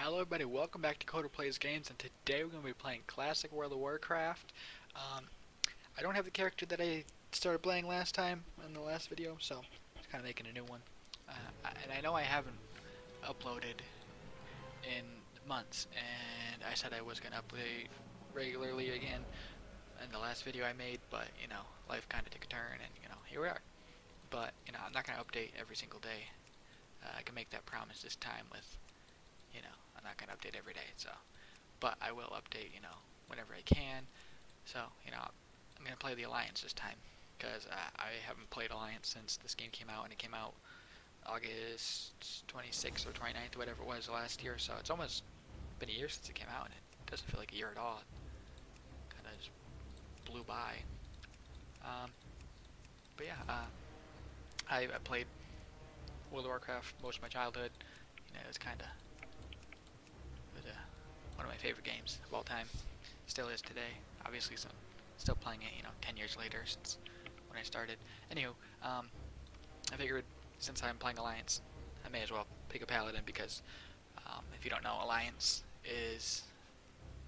Hello everybody, welcome back to Coder Plays Games, and today we're going to be playing Classic World of Warcraft. I don't have the character that I started playing last time in the last video, so I'm kind of making a new one. And I know I haven't uploaded in months, and I said I was going to upload regularly again in the last video I made, but, life kind of took a turn, and, here we are. But, I'm not going to update every single day. I can make that promise this time with I'm not going to update every day, but I will update, whenever I can. So, I'm going to play the Alliance this time, because I haven't played Alliance since this game came out, and it came out August 26th or 29th, whatever it was last year, so it's almost been a year since it came out, and it doesn't feel like a year at all. It kind of just blew by. But yeah, I played World of Warcraft most of my childhood. It was kind of one of my favorite games of all time. Still is today. Obviously, still playing it, 10 years later since when I started. Anywho, I figured since I'm playing Alliance, I may as well pick a Paladin because, if you don't know, Alliance is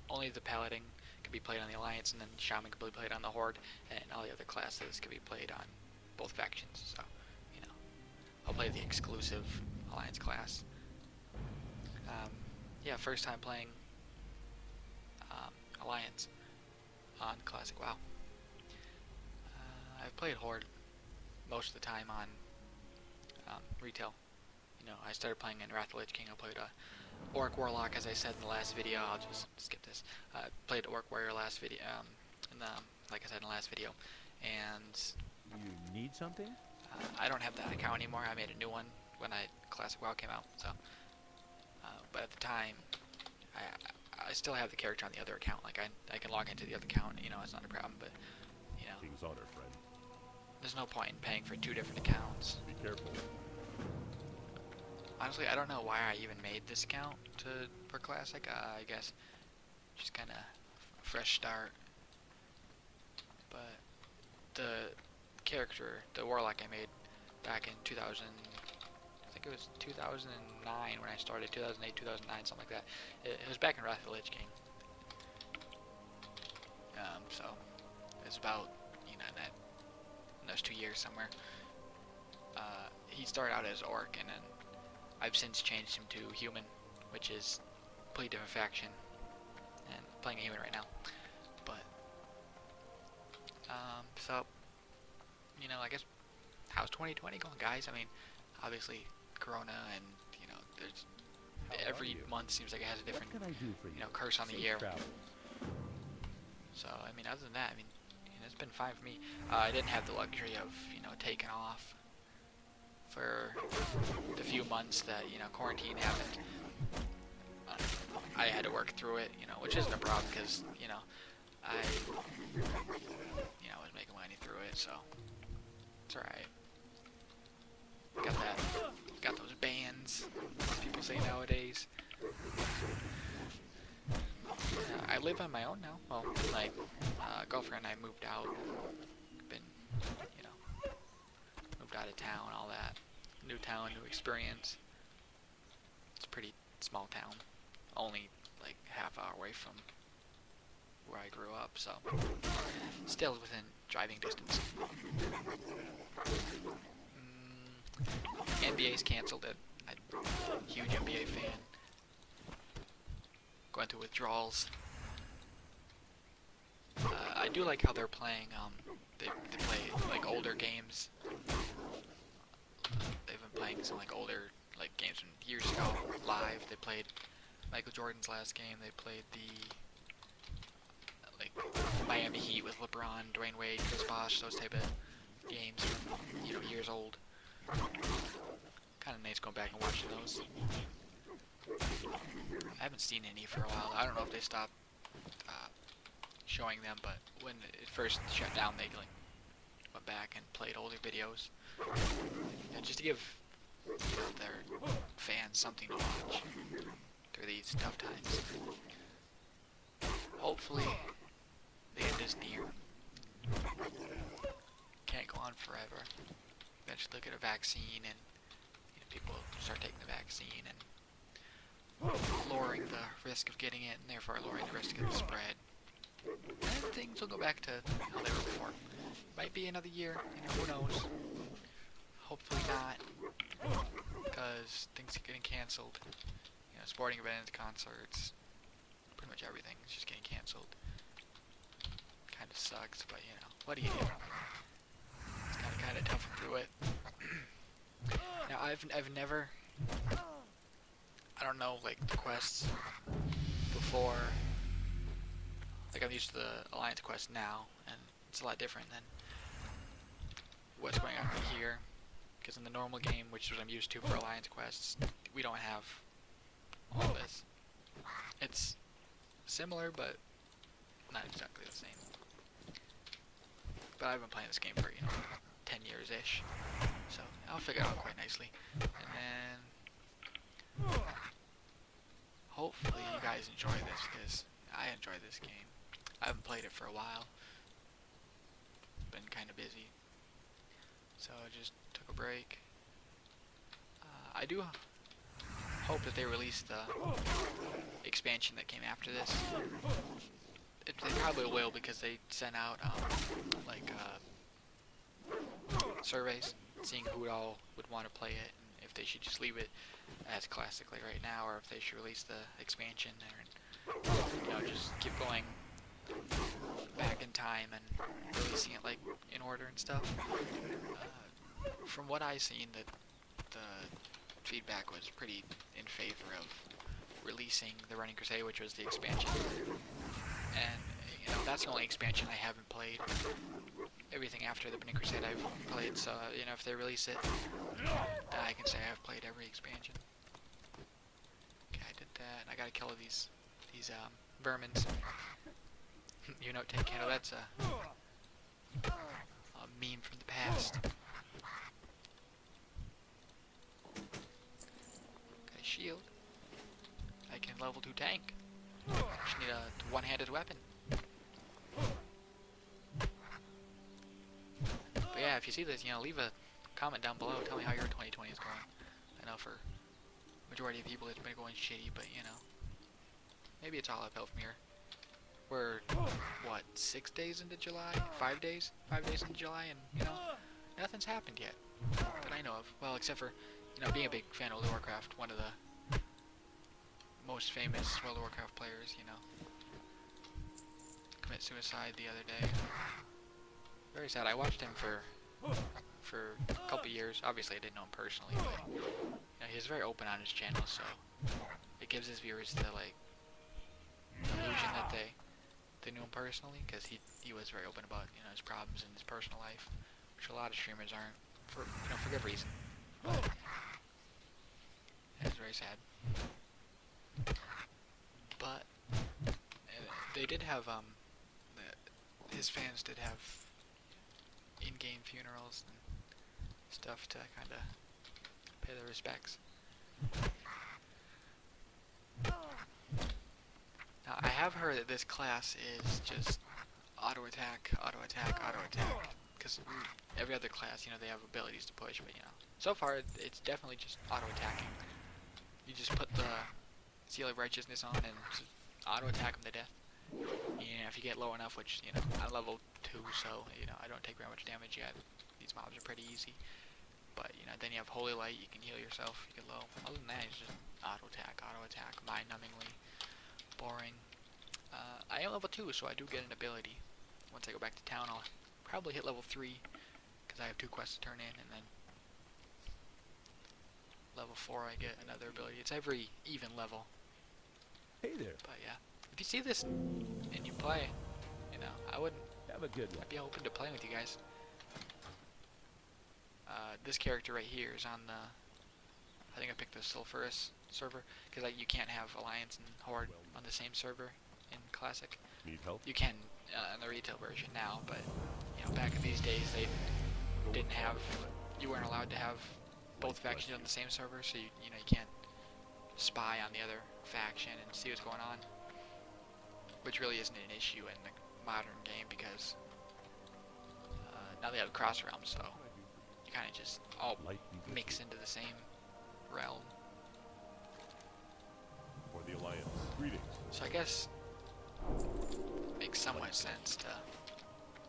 only the Paladin can be played on the Alliance, and then Shaman can be played on the Horde, and all the other classes can be played on both factions. So, I'll play the exclusive Alliance class. Yeah, first time playing Alliance on Classic WoW. I've played Horde most of the time on retail. I started playing in Wrath of the Lich King. I played Orc Warlock, as I said in the last video. I'll just skip this. I played Orc Warrior last video, like I said in the last video. And you need something? I don't have that account anymore. I made a new one when Classic WoW came out. So, but at the time, I still have the character on the other account. Like I can log into the other account. It's not a problem. But King's honor, friend. there's no point in paying for two different accounts. Be careful. Honestly, I don't know why I even made this account for Classic. I guess just kind of a fresh start. But the character, the Warlock I made back in 2000, I think it was 2009 when I started, 2008, 2009, something like that. It was back in Wrath of the Lich King. So it's about, in those 2 years somewhere. He started out as Orc, and then I've since changed him to Human, which is a completely different faction, and I'm playing a Human right now. But, so, I guess, how's 2020 going, guys? I mean, obviously, Corona, and, there's, every month seems like it has a different, curse on the year. So, I mean, other than that, it's been fine for me. I didn't have the luxury of, taking off for the few months that, quarantine happened. I had to work through it, which isn't a problem because, I was making money through it, so it's alright. Got those bands, as people say nowadays. I live on my own now. Well, my girlfriend and I moved out. Been, moved out of town, all that. New town, new experience. It's a pretty small town. Only like half hour away from where I grew up, so still within driving distance. NBA's canceled it. I'm a huge NBA fan. Going through withdrawals. I do like how they're playing. They play like older games. They've been playing some like older games from years ago live. They played Michael Jordan's last game. They played the Miami Heat with LeBron, Dwayne Wade, Chris Bosh, those type of games from years old. Kind of nice going back and watching those. I haven't seen any for a while. I don't know if they stopped showing them, but when it first shut down, they went back and played older videos, just to give their fans something to watch through these tough times. Hopefully, the end is near. Can't go on forever. Eventually, they'll get a vaccine, and people start taking the vaccine, and lore the risk of getting it, and therefore lowering the risk of the spread. And things will go back to how they were before. Might be another year, who knows. Hopefully not, because things are getting canceled. Sporting events, concerts, pretty much everything is just getting canceled. Kind of sucks, but what do you do? It's kind of tough through it. Now I've never, I don't know, like the quests before. Like I'm used to the Alliance quest now, and it's a lot different than what's going on here. Because in the normal game, which is what I'm used to for Alliance quests, we don't have all this. It's similar, but not exactly the same. But I've been playing this game for 10 years-ish, so I'll figure it out quite nicely. And then hopefully you guys enjoy this, because I enjoy this game. I haven't played it for a while. Been kind of busy, so I just took a break. I do hope that they release the expansion that came after this. They probably will, because they sent out surveys, seeing who all would want to play it, and if they should just leave it as classic like right now, or if they should release the expansion and just keep going back in time and releasing it like in order and stuff. From what I seen, the feedback was pretty in favor of releasing the Running Crusade, which was the expansion. And that's the only expansion I haven't played. Everything after the Running Crusade I've played, so if they release it, then I can say I've played every expansion. Okay, I did that. I gotta kill these vermins. Take candle. That's a meme from the past. Okay, shield. I can level 2 tank. Just need a one-handed weapon. But yeah, if you see this, leave a comment down below. Tell me how your 2020 is going. I know for majority of people it's been going shitty, but maybe it's all uphill from here. We're, what, 6 days into July? 5 days? 5 days into July, and, nothing's happened yet that I know of. Well, except for, being a big fan of World of Warcraft, one of the most famous World of Warcraft players, commit suicide the other day. Very sad. I watched him for a couple years. Obviously, I didn't know him personally, but, he's very open on his channel, so it gives his viewers the, illusion that they knew him personally, because he was very open about his problems in his personal life, which a lot of streamers aren't, for good reason. But it's very sad. But they did have his fans did have in-game funerals and stuff to kind of pay their respects. Now, I have heard that this class is just auto-attack, auto-attack, auto-attack. Because every other class, they have abilities to push, but, so far, it's definitely just auto-attacking. You just put the Seal of Righteousness on and just auto-attack them to death. If you get low enough, which, I'm level 2, so, I don't take very much damage yet. These mobs are pretty easy. But, then you have Holy Light, you can heal yourself, you get low. Other than that, it's just auto-attack, mind-numbingly boring. I am level 2, so I do get an ability. Once I go back to town, I'll probably hit level 3, because I have 2 quests to turn in, and then level 4 I get another ability. It's every even level. Hey there. But yeah, if you see this and you play, I wouldn't. Have a good one. I'd be open to playing with you guys. This character right here is on the. I think I picked the Sulphurous server because you can't have Alliance and Horde on the same server in Classic. Need help? You can in the retail version now, but back in these days they didn't have. You weren't allowed to have both factions on the same server, so you can't spy on the other faction and see what's going on, which really isn't an issue in the modern game because now they have cross realms, so you kind of just all mix into the same realm. For the Alliance. So I guess it makes somewhat sense to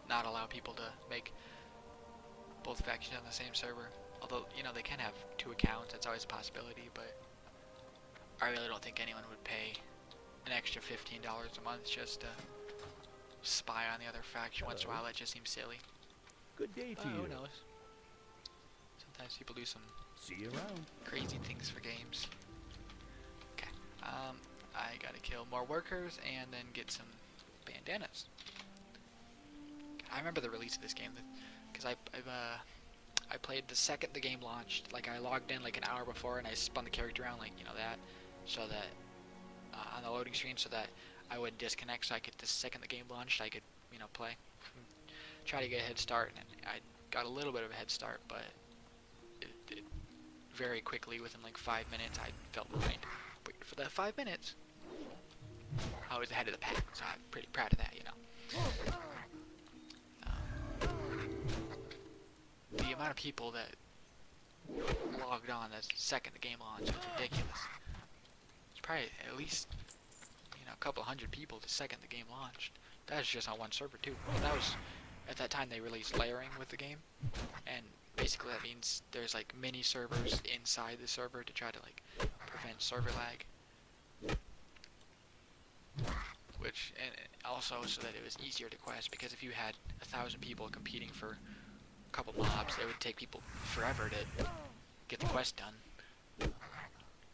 not allow people to make both factions on the same server. Although, you know, they can have 2 accounts, that's always a possibility, but I really don't think anyone would pay an extra $15 a month just to spy on the other faction once in a while. That just seems silly. Good day to you. Who knows? Sometimes people do some See you around. crazy things for games. Okay, I gotta kill more workers and then get some bandanas. I remember the release of this game because I played the second the game launched. Like, I logged in like an hour before and I spun the character around, like, you know, that, so that on the loading screen, so that I would disconnect, so I could, the second the game launched, I could, you know, play, try to get a head start. And I got a little bit of a head start, but it very quickly, within like 5 minutes, I felt behind. But for that 5 minutes, I was ahead of the pack, so I'm pretty proud of that, you know. The amount of people that logged on the second the game launched was ridiculous. It's probably at least, you know, a couple hundred people the second the game launched. That was just on one server too. And that was, at that time they released layering with the game, and basically that means there's like mini servers inside the server to try to like prevent server lag. Which, and also so that it was easier to quest, because if you had 1,000 people competing for couple mobs, it would take people forever to get the quest done. You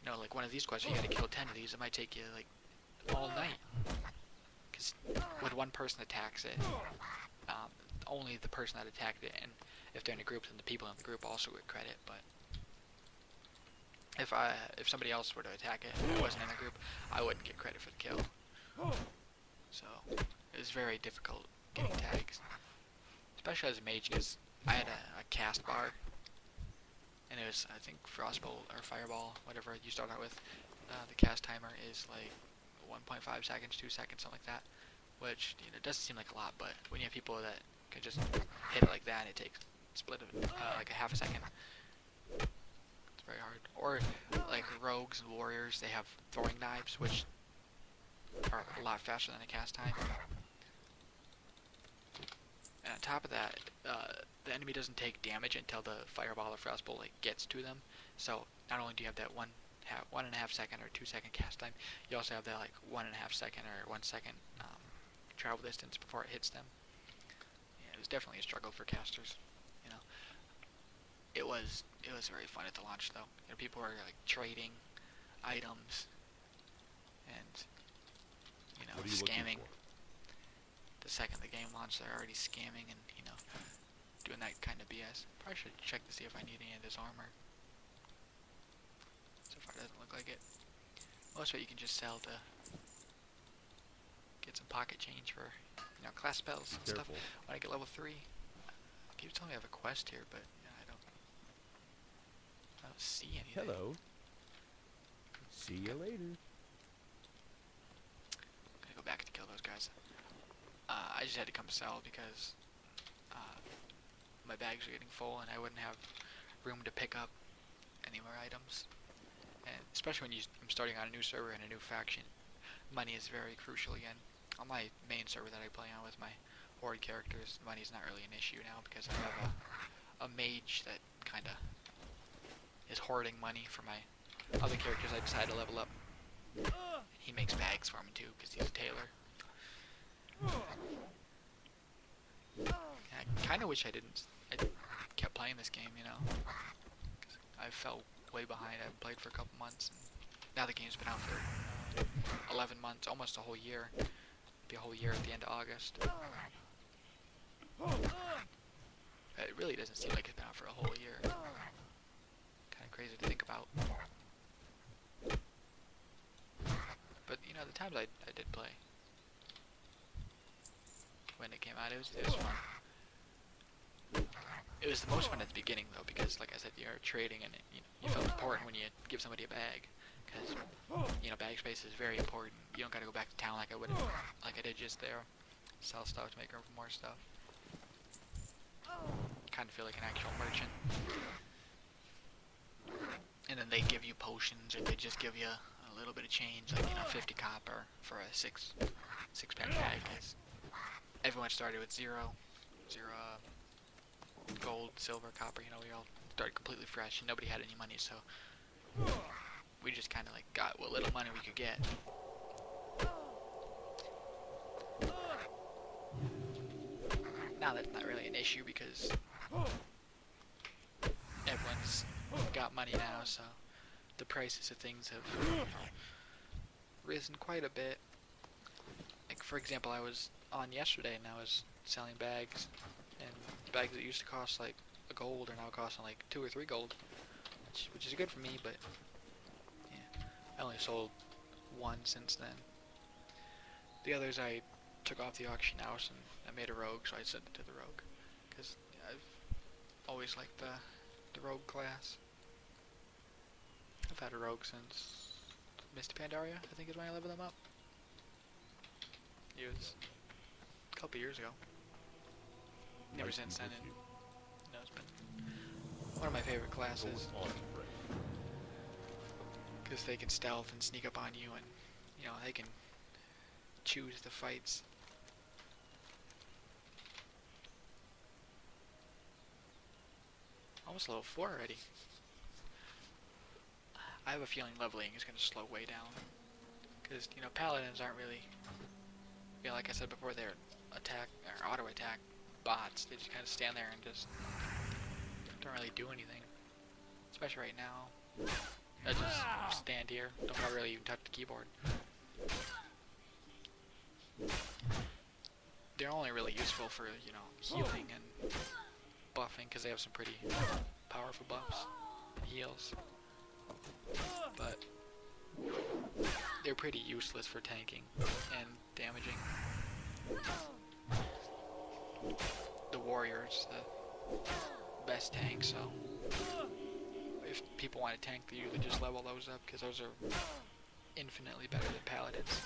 know, like one of these quests, you gotta kill 10 of these, it might take you like all night. Because when one person attacks it, only the person that attacked it, and if they're in a group, then the people in the group also get credit. But if somebody else were to attack it and it wasn't in the group, I wouldn't get credit for the kill. So it was very difficult getting tags, especially as a mage, because I had a cast bar, and it was, I think, Frostbolt or Fireball, whatever you start out with. The cast timer is like 1.5 seconds, 2 seconds, something like that, which, you know, doesn't seem like a lot, but when you have people that can just hit it like that, and it takes split of like a half a second. It's very hard. Or like rogues and warriors, they have throwing knives, which are a lot faster than a cast time. And on top of that, the enemy doesn't take damage until the fireball or frostbolt like gets to them. So not only do you have that 1.5 second or 2 second cast time, you also have that like 1.5 second or 1 second travel distance before it hits them. Yeah, it was definitely a struggle for casters. You know, it was very fun at the launch though. You know, people were like trading items and, you know, scamming. The second the game launched, they're already scamming and, you know, doing that kind of BS. Probably should check to see if I need any of this armor. So far, it doesn't look like it. Most of it you can just sell to get some pocket change for, you know, class spells and stuff. When I get level 3, it keeps telling me I have a quest here, but you know, I don't see anything. Hello. See you later. I'm gonna go back to kill those guys. I just had to come sell because my bags are getting full and I wouldn't have room to pick up any more items. And especially when I'm starting on a new server and a new faction, money is very crucial again. On my main server that I play on with my horde characters, money's not really an issue now because I have a mage that kind of is hoarding money for my other characters I decided to level up. He makes bags for me too because he's a tailor. I kind of wish I kept playing this game, you know, 'cause I fell way behind. I haven't played for a couple months, and now the game's been out for 11 months, almost a whole year. It'll be a whole year at the end of August. It really doesn't seem like it's been out for a whole year. Kind of crazy to think about. But, you know, the times I did play, when it came out, it was fun. It was the most fun at the beginning though, because like I said, you're trading and you felt important when you give somebody a bag, because, you know, bag space is very important. You don't gotta go back to town like I did just there, sell stuff to make room for more stuff. Kind of feel like an actual merchant. And then they give you potions, or they just give you a little bit of change, like 50 copper for a six-pack bag. Cause everyone started with zero gold, silver, copper. We all started completely fresh, and nobody had any money, so we just kind of like got what little money we could get. Now that's not really an issue because everyone's got money now, so the prices of things have risen quite a bit. Like for example, I was on yesterday and I was selling bags, and bags that used to cost like a gold are now costing like 2 or 3 gold, which is good for me, but yeah, I only sold one since then. The others I took off the auction house and I made a rogue, so I sent it to the rogue, because I've always liked the rogue class. I've had a rogue since Mist Pandaria, I think is when I leveled them up. It was a couple years ago. Never since then. It's been one of my favorite classes, because they can stealth and sneak up on you, and they can choose the fights. Almost level 4 already. I have a feeling leveling is going to slow way down, because paladins aren't really, like I said before, they're attack or auto attack bots. They just kind of stand there and just don't really do anything. Especially right now, I just stand here, don't really even touch the keyboard. They're only really useful for healing and buffing, because they have some pretty powerful buffs and heals. But they're pretty useless for tanking and damaging. The warrior's the best tank, so if people want to tank, they usually just level those up, because those are infinitely better than paladins.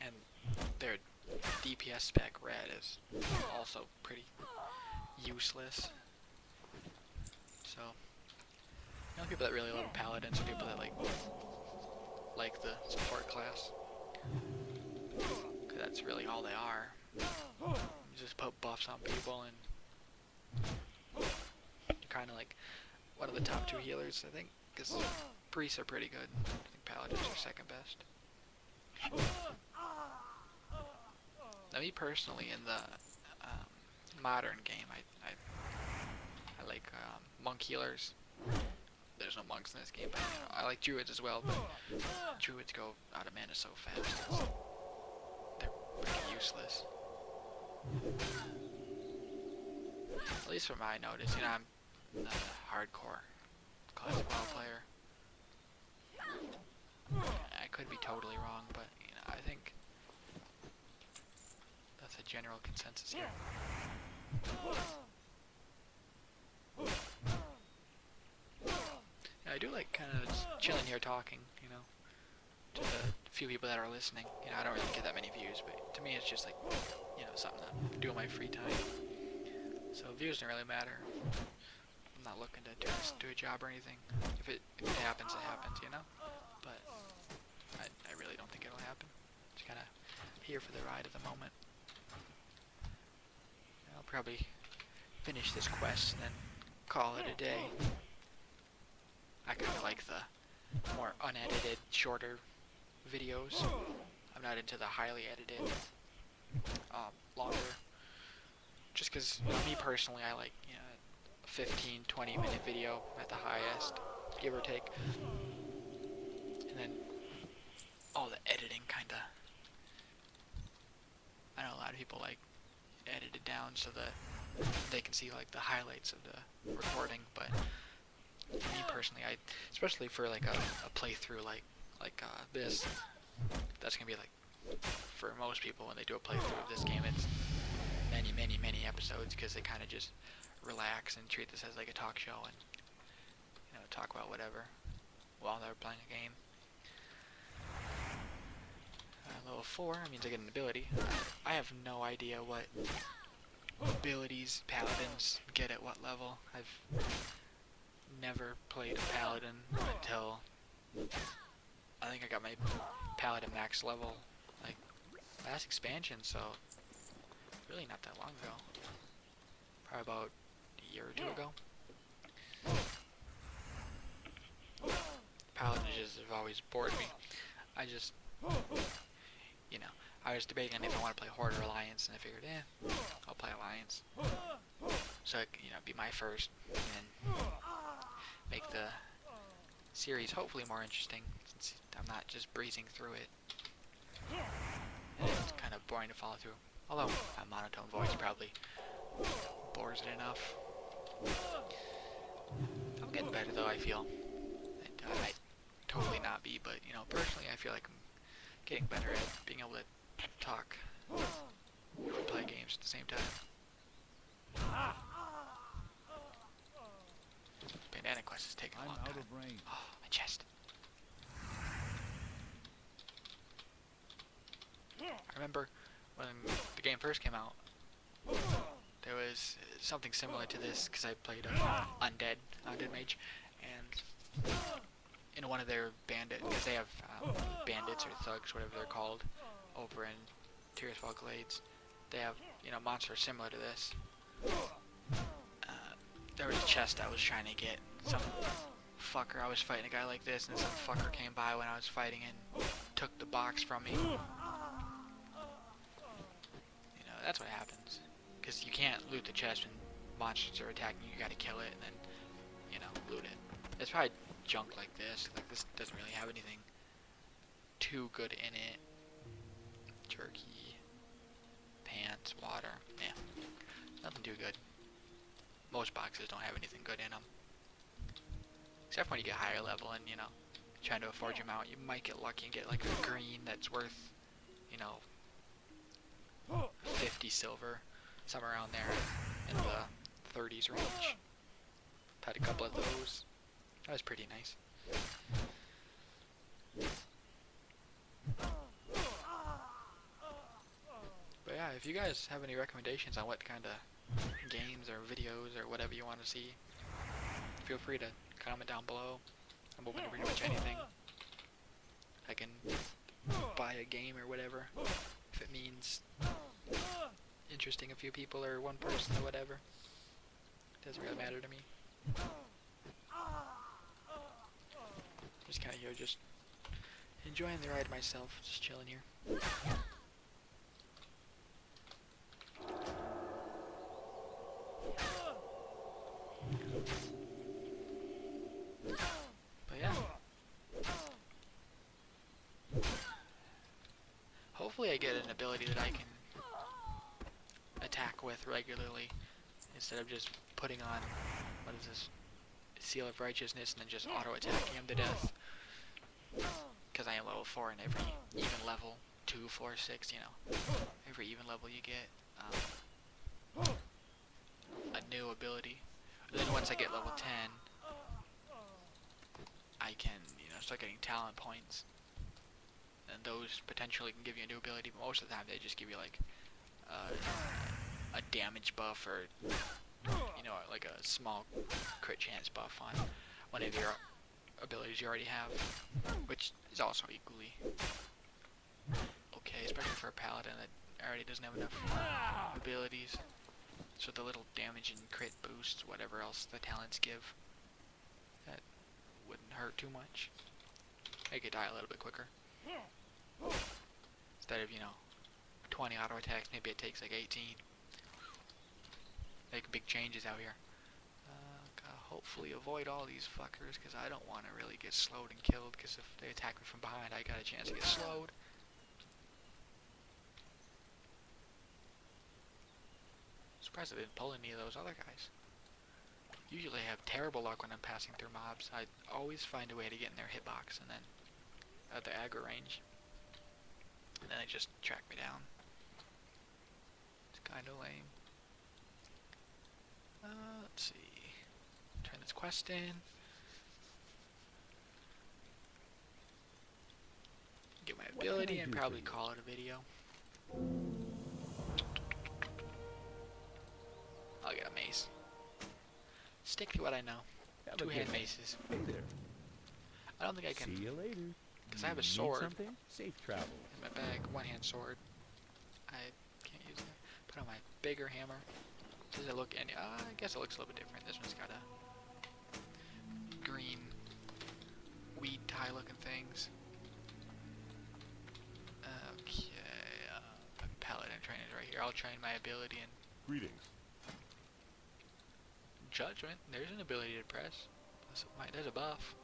And their DPS spec red is also pretty useless. So, people that really love paladins are people that like the support class, because that's really all they are. You just put buffs on people, and you're kind of like one of the top 2 healers, I think, because priests are pretty good. I think paladins are second best. Now, me personally, in the modern game, I like monk healers. There's no monks in this game, but I like druids as well, but druids go out of mana so fast. They're pretty useless. At least from my notice, I'm not a hardcore classic WoW player. I could be totally wrong, but I think that's a general consensus here. Yeah, I do like kind of just chilling here talking, to the few people that are listening. I don't really get that many views, but to me it's just like, something that I do in my free time. So views don't really matter. I'm not looking to do a job or anything. If it happens, it happens, But I really don't think it'll happen. Just kind of here for the ride at the moment. I'll probably finish this quest and then call it a day. I kind of like the more unedited, shorter videos. I'm not into the highly edited, longer. Just because, me personally, I like, a 15, 20-minute video at the highest, give or take. And then all the editing kind of, I know a lot of people like edit it down so that they can see like the highlights of the recording, but me personally, especially for like a playthrough like this, that's gonna be like, for most people when they do a playthrough of this game, it's many episodes, because they kind of just relax and treat this as like a talk show and talk about whatever while they're playing a game. Level 4 means I get an ability. I have no idea what abilities paladins get at what level. never played a Paladin until I think I got my Paladin max level like last expansion, so really not that long ago. Probably about a year or two ago. Paladins just have always bored me. I just, you know, I was debating on if I want to play Horde or Alliance, and I figured, I'll play Alliance. So, you know, be my first, and then make the series hopefully more interesting, since I'm not just breezing through it. And it's kind of boring to follow through. Although, a monotone voice probably bores it enough. I'm getting better, though, I feel. I might totally not be, but, you know, personally, I feel like I'm getting better at being able to talk and play games at the same time. Bandana quest is taking a long time. Oh, my chest. I remember when the game first came out, there was something similar to this, because I played undead mage, and in one of their because they have bandits or thugs, whatever they're called, over in Tearsfall Glades, they have, you know, monsters similar to this. There was a chest I was trying to get. Some fucker, I was fighting a guy like this, and some fucker came by when I was fighting and took the box from me. You know, that's what happens. Because you can't loot the chest when monsters are attacking you. You gotta kill it and then, you know, loot it. It's probably junk like this. Like, this doesn't really have anything too good in it. Jerky, pants, water. Yeah, nothing too good. Most boxes don't have anything good in them. Except when you get higher level and, you know, trying to afford your mount, you might get lucky and get like a green that's worth, you know, 50 silver, somewhere around there in the 30s range. Had a couple of those. That was pretty nice. But yeah, if you guys have any recommendations on what kind of games or videos or whatever you want to see, feel free to comment down below. I'm open to pretty much anything. I can buy a game or whatever if it means interesting a few people or one person or whatever. Doesn't really matter to me. Just kind of here, just enjoying the ride myself, just chilling here. But yeah. Hopefully I get an ability that I can attack with regularly instead of just putting on, what is this, Seal of Righteousness and then just auto-attacking him to death. Because I am level 4 in every even level, 2, 4, 6, you know. Every even level you get a new ability. And then once I get level 10, I can, you know, start getting talent points. And those potentially can give you a new ability, but most of the time they just give you like a damage buff or, you know, like a small crit chance buff on one of your abilities you already have, which is also equally okay, especially for a paladin that already doesn't have enough abilities. So the little damage and crit boosts, whatever else the talents give, that wouldn't hurt too much. Make it die a little bit quicker. Instead of, you know, 20 auto attacks, maybe it takes like 18. Make big changes out here. Gotta hopefully avoid all these fuckers, because I don't want to really get slowed and killed, because if they attack me from behind, I got a chance to get slowed. Surprised I didn't pull any of those other guys. Usually I have terrible luck when I'm passing through mobs. I always find a way to get in their hitbox and then at the aggro range. And then they just track me down. It's kinda lame. Let's see. Turn this quest in. Get my ability and probably call it a video. I'll get a mace. Stick to what I know. Have a Two good hand one. maces. Hey there. I don't think I can, See you later. because I have a Need sword something? Safe travels. in my bag. One hand sword. I can't use it. Put on my bigger hammer. Does it look any? I guess it looks a little bit different. This one's got a green weed tie looking things. Okay, Paladin training is right here. I'll train my ability in Greetings. Judgment. There's an ability to press. There's a buff.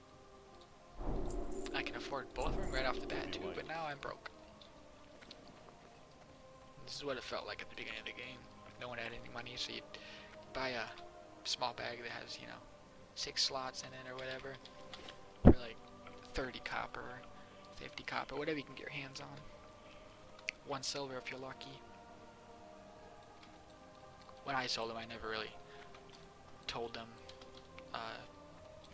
I can afford both of them right off the bat too, but now I'm broke. This is what it felt like at the beginning of the game. No one had any money, so you buy a small bag that has, 6 slots in it or whatever, for like 30 copper, 50 copper, whatever you can get your hands on. 1 silver if you're lucky. When I sold them, I never really told them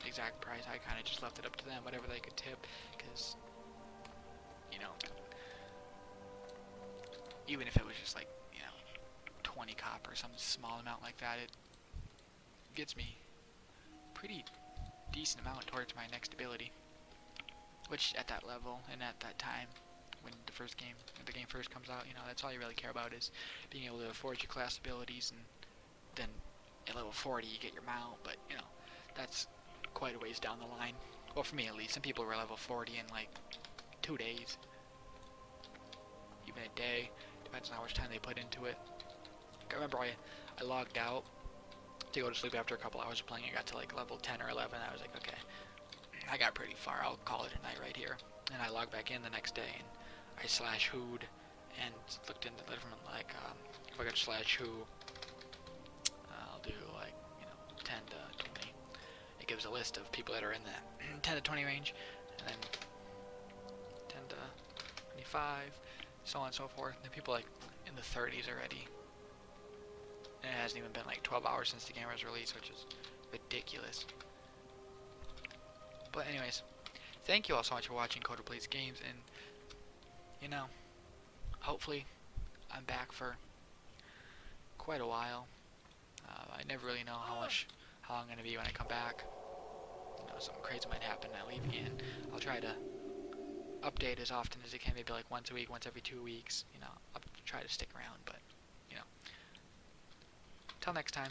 exact price. I kind of just left it up to them, whatever they could tip, because, even if it was just like, 20 copper, some small amount like that, it gets me pretty decent amount towards my next ability, which at that level and at that time, when the game first comes out, that's all you really care about is being able to afford your class abilities, and then at level 40 you get your mount, but that's quite a ways down the line. Well, for me at least. Some people were level 40 in like 2 days, even a day, depends on how much time they put into it. I remember I logged out to go to sleep after a couple hours of playing. I got to like level 10 or 11. I was like, okay, I got pretty far, I'll call it a night right here. And I logged back in the next day, and I /who'd and looked into the different, like, if I could /who, I'll do like, 10 to 20. It gives a list of people that are in that 10 to 20 range, and then 10 to 25, so on and so forth. And people like in the 30s already. And it hasn't even been like 12 hours since the game was released, which is ridiculous. But anyways, thank you all so much for watching Coder Plays Games, and hopefully I'm back for quite a while. I never really know how I'm going to be when I come back. Something crazy might happen and I leave again. I'll try to update as often as I can, maybe like once a week, once every 2 weeks. I'll try to stick around, but till next time.